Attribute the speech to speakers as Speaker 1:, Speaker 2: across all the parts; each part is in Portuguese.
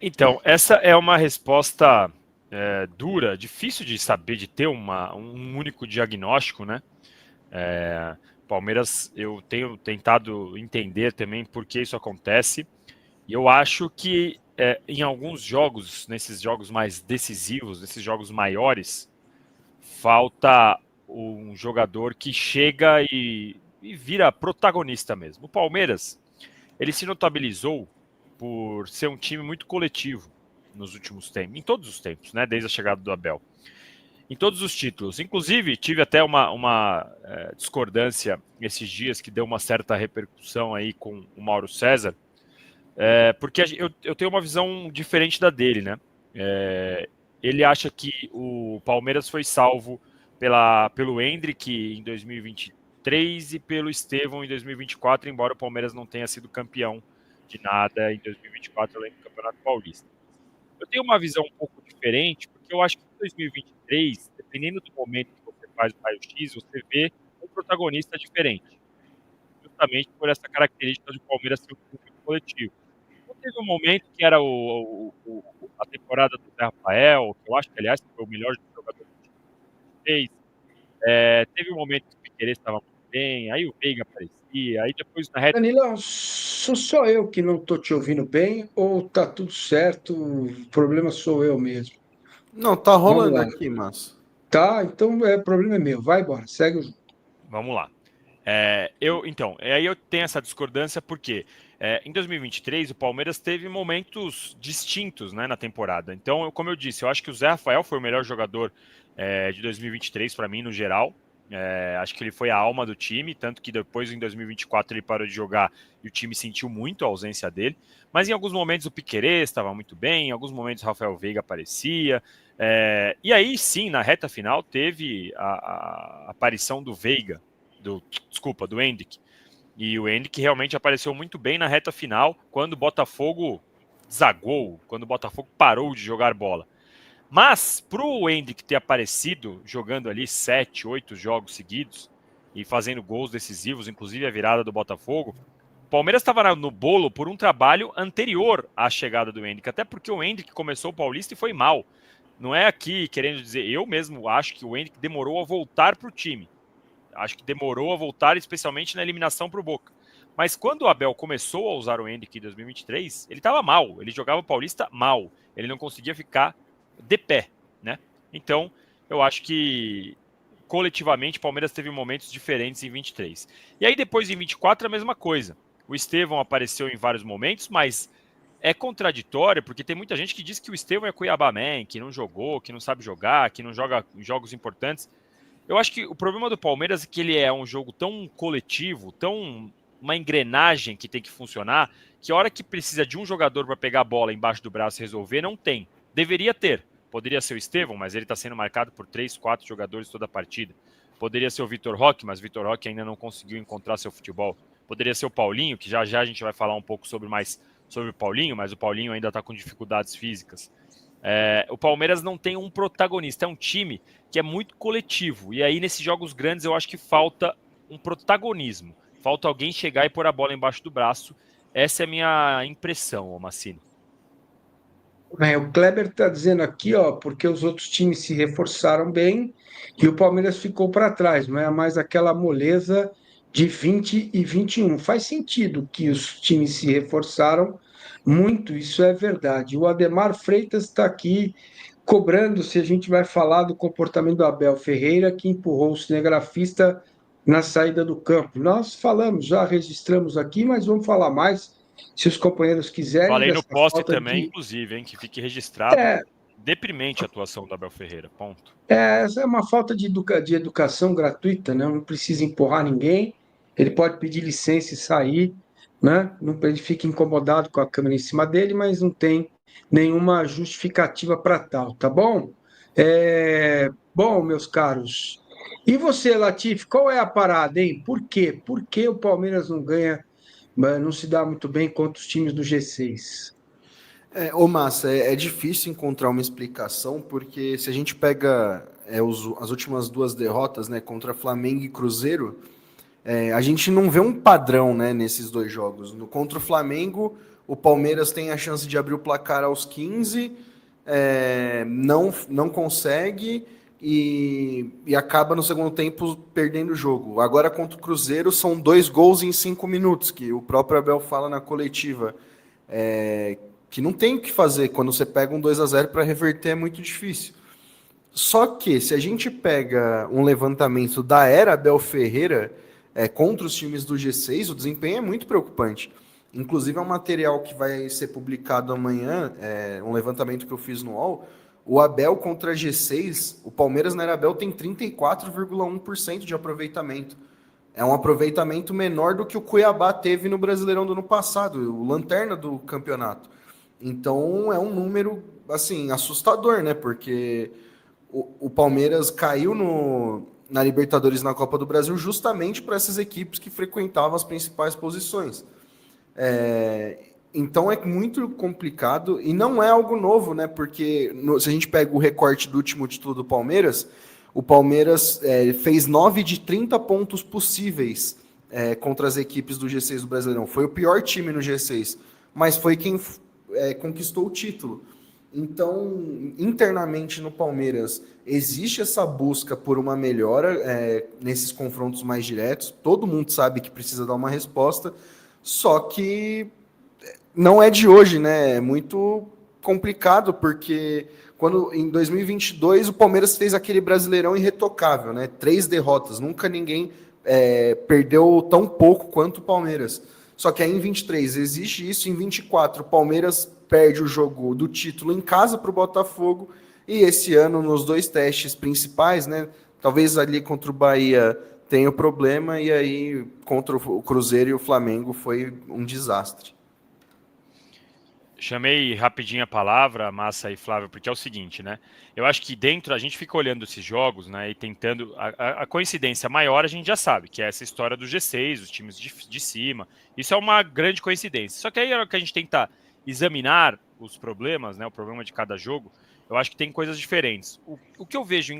Speaker 1: Então, essa é uma resposta dura, difícil de saber, de ter um único diagnóstico, né? Palmeiras, eu tenho tentado entender também por que isso acontece. E eu acho que em alguns jogos, nesses jogos mais decisivos, nesses jogos maiores, falta um jogador que chega e vira protagonista mesmo. O Palmeiras, ele se notabilizou por ser um time muito coletivo nos últimos tempos, em todos os tempos, né, desde a chegada do Abel. Em todos os títulos. Inclusive, tive até uma discordância esses dias que deu uma certa repercussão aí com o Mauro César, porque eu tenho uma visão diferente da dele, né? Ele acha que o Palmeiras foi salvo pelo Endrick em 2023 e pelo Estevão em 2024, embora o Palmeiras não tenha sido campeão de nada em 2024 além do Campeonato Paulista. Eu tenho uma visão um pouco diferente, porque eu acho que em 2023, dependendo do momento que você faz o raio-x, você vê um protagonista diferente, justamente por essa característica de Palmeiras ser um time muito coletivo. Então, teve um momento que era a temporada do Zé Rafael, que eu acho que, aliás, foi o melhor jogador que o time fez. Teve um momento que o Piquerez estava muito bem, aí o Veiga aparecia, aí depois na reta.
Speaker 2: Danilão, sou só eu que não estou te ouvindo bem ou tá tudo certo? O problema sou eu mesmo.
Speaker 3: Não, tá
Speaker 2: Vamos
Speaker 3: rolando
Speaker 2: lá.
Speaker 3: aqui, mas...
Speaker 2: Tá, então problema é meu. Vai embora, segue o jogo.
Speaker 1: Vamos lá. Aí eu tenho essa discordância porque em 2023 o Palmeiras teve momentos distintos, né, na temporada. Então, como eu disse, eu acho que o Zé Rafael foi o melhor jogador de 2023 para mim no geral. Acho que ele foi a alma do time, tanto que depois em 2024 ele parou de jogar e o time sentiu muito a ausência dele. Mas em alguns momentos o Piquerez estava muito bem, em alguns momentos o Rafael Veiga aparecia. E aí sim, na reta final teve a aparição do Veiga, do Endrick. E o Endrick realmente apareceu muito bem na reta final, quando o Botafogo desagou, quando o Botafogo parou de jogar bola. Mas, pro Endrick ter aparecido jogando ali 7, 8 jogos seguidos e fazendo gols decisivos, inclusive a virada do Botafogo, o Palmeiras estava no bolo por um trabalho anterior à chegada do Endrick, até porque o Endrick começou o Paulista e foi mal. Não é aqui querendo dizer, eu mesmo acho que o Endrick demorou a voltar para o time. Acho que demorou a voltar, especialmente na eliminação para o Boca. Mas quando o Abel começou a usar o Endrick em 2023, ele estava mal. Ele jogava o Paulista mal. Ele não conseguia ficar de pé, né? Então, eu acho que coletivamente o Palmeiras teve momentos diferentes em 23. E aí depois em 24 a mesma coisa. O Estevão apareceu em vários momentos, mas é contraditório porque tem muita gente que diz que o Estevão é Cuiabá Man, que não jogou, que não sabe jogar, que não joga em jogos importantes. Eu acho que o problema do Palmeiras é que ele é um jogo tão coletivo, tão uma engrenagem que tem que funcionar, que a hora que precisa de um jogador para pegar a bola embaixo do braço e resolver, não tem. Deveria ter. Poderia ser o Estevão, mas ele está sendo marcado por 3, 4 jogadores toda a partida. Poderia ser o Vitor Roque, mas o Vitor Roque ainda não conseguiu encontrar seu futebol. Poderia ser o Paulinho, que já já a gente vai falar um pouco sobre o Paulinho, mas o Paulinho ainda está com dificuldades físicas. O Palmeiras não tem um protagonista, é um time que é muito coletivo. E aí, nesses jogos grandes, eu acho que falta um protagonismo. Falta alguém chegar e pôr a bola embaixo do braço. Essa é a minha impressão, Massino.
Speaker 2: O Kleber está dizendo aqui, ó, porque os outros times se reforçaram bem e o Palmeiras ficou para trás, não é mais aquela moleza de 20 e 21. Faz sentido que os times se reforçaram muito, isso é verdade. O Ademar Freitas está aqui cobrando se a gente vai falar do comportamento do Abel Ferreira, que empurrou o cinegrafista na saída do campo. Nós falamos, já registramos aqui, mas vamos falar mais, se os companheiros quiserem,
Speaker 1: Falei no
Speaker 2: dessa
Speaker 1: post
Speaker 2: falta
Speaker 1: também,
Speaker 2: de.
Speaker 1: inclusive, hein, que fique registrado.
Speaker 2: É,
Speaker 1: Deprimente a atuação do Abel Ferreira. Ponto.
Speaker 2: essa é uma falta de educação gratuita, né? Não precisa empurrar ninguém, ele pode pedir licença e sair, né? Não, ele fica incomodado com a câmera em cima dele, mas não tem nenhuma justificativa para tal, tá bom? Bom, meus caros. E você, Latif, qual é a parada, hein? Por quê? Por que o Palmeiras não ganha, não se dá muito bem contra os times do G6?
Speaker 3: Ô Massa, é difícil encontrar uma explicação, porque se a gente pega as últimas duas derrotas, né, contra Flamengo e Cruzeiro, a gente não vê um padrão, né, nesses dois jogos. Contra o Flamengo, o Palmeiras tem a chance de abrir o placar aos 15, não consegue e acaba no segundo tempo perdendo o jogo. Agora contra o Cruzeiro são 2 gols em 5 minutos, que o próprio Abel fala na coletiva, que não tem o que fazer, quando você pega um 2-0 para reverter é muito difícil. Só que se a gente pega um levantamento da era Abel Ferreira contra os times do G6, o desempenho é muito preocupante. Inclusive é um material que vai ser publicado amanhã, um levantamento que eu fiz no UOL. O Abel contra G6, o Palmeiras na era Abel tem 34,1% de aproveitamento. É um aproveitamento menor do que o Cuiabá teve no Brasileirão do ano passado, o lanterna do campeonato. Então é um número assim assustador, né? Porque o Palmeiras caiu na Libertadores, na Copa do Brasil, justamente para essas equipes que frequentavam as principais posições. Então é muito complicado e não é algo novo, né? Porque se a gente pega o recorte do último título do Palmeiras, o Palmeiras fez 9 de 30 pontos possíveis contra as equipes do G6 do Brasileirão. Foi o pior time no G6, mas foi quem conquistou o título. Então, internamente no Palmeiras, existe essa busca por uma melhora nesses confrontos mais diretos. Todo mundo sabe que precisa dar uma resposta, só que não é de hoje, né? É muito complicado, porque quando em 2022 o Palmeiras fez aquele Brasileirão irretocável, né? 3 derrotas, nunca ninguém perdeu tão pouco quanto o Palmeiras. Só que aí em 23 existe isso, em 24 o Palmeiras perde o jogo do título em casa para o Botafogo, e esse ano nos 2 testes principais, né? Talvez ali contra o Bahia tenha o problema, e aí contra o Cruzeiro e o Flamengo foi um desastre.
Speaker 1: Chamei rapidinho a palavra, Massa e Flávio, porque é o seguinte, né? Eu acho que dentro, a gente fica olhando esses jogos, né, e tentando... A coincidência maior a gente já sabe, que é essa história do G6, os times de cima. Isso é uma grande coincidência. Só que aí, na hora que a gente tenta examinar os problemas, né, o problema de cada jogo, eu acho que tem coisas diferentes. O que eu vejo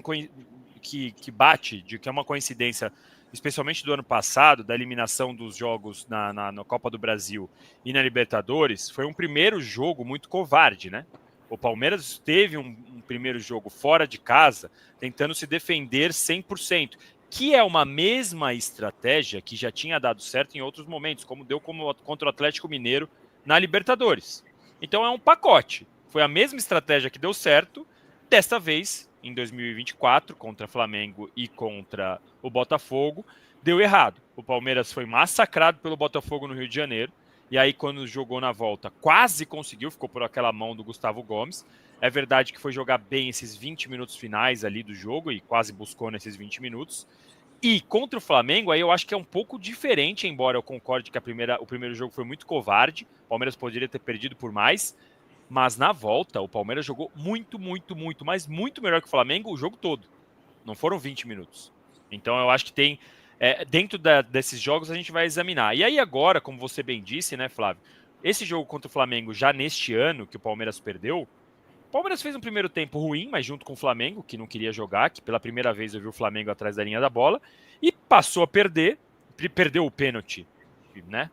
Speaker 1: que bate, de que é uma coincidência, especialmente do ano passado, da eliminação dos jogos na Copa do Brasil e na Libertadores, foi um primeiro jogo muito covarde, né? O Palmeiras teve um primeiro jogo fora de casa, tentando se defender 100%, que é uma mesma estratégia que já tinha dado certo em outros momentos, como deu contra o Atlético Mineiro na Libertadores. Então é um pacote. Foi a mesma estratégia que deu certo, desta vez, em 2024, contra Flamengo e contra o Botafogo, deu errado. O Palmeiras foi massacrado pelo Botafogo no Rio de Janeiro, e aí quando jogou na volta, quase conseguiu, ficou por aquela mão do Gustavo Gomes. É verdade que foi jogar bem esses 20 minutos finais ali do jogo, e quase buscou nesses 20 minutos. E contra o Flamengo, aí eu acho que é um pouco diferente, embora eu concorde que o primeiro jogo foi muito covarde, o Palmeiras poderia ter perdido por mais, mas na volta o Palmeiras jogou muito, mas muito melhor que o Flamengo o jogo todo. Não foram 20 minutos. Então eu acho que tem... dentro desses jogos a gente vai examinar. E aí agora, como você bem disse, né, Flávio, esse jogo contra o Flamengo já neste ano, que o Palmeiras perdeu, o Palmeiras fez um primeiro tempo ruim, mas junto com o Flamengo, que não queria jogar, que pela primeira vez eu vi o Flamengo atrás da linha da bola, e passou a perdeu o pênalti, né?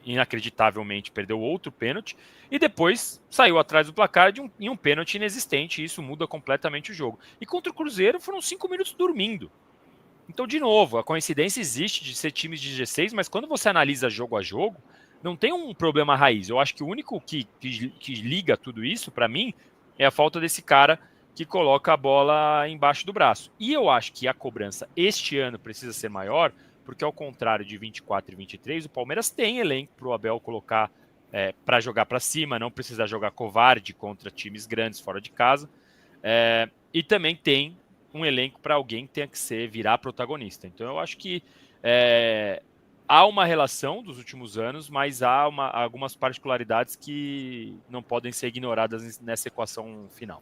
Speaker 1: Inacreditavelmente perdeu outro pênalti, e depois saiu atrás do placar em um pênalti inexistente, e isso muda completamente o jogo. E contra o Cruzeiro foram 5 minutos dormindo. Então, de novo, a coincidência existe de ser times de G6, mas quando você analisa jogo a jogo, não tem um problema raiz. Eu acho que o único que liga tudo isso, para mim, é a falta desse cara que coloca a bola embaixo do braço. E eu acho que a cobrança este ano precisa ser maior, porque ao contrário de 24 e 23, o Palmeiras tem elenco para o Abel colocar para jogar para cima, não precisa jogar covarde contra times grandes fora de casa. E também tem um elenco para alguém que tenha que virar protagonista. Então eu acho que há uma relação dos últimos anos, mas há algumas particularidades que não podem ser ignoradas nessa equação final.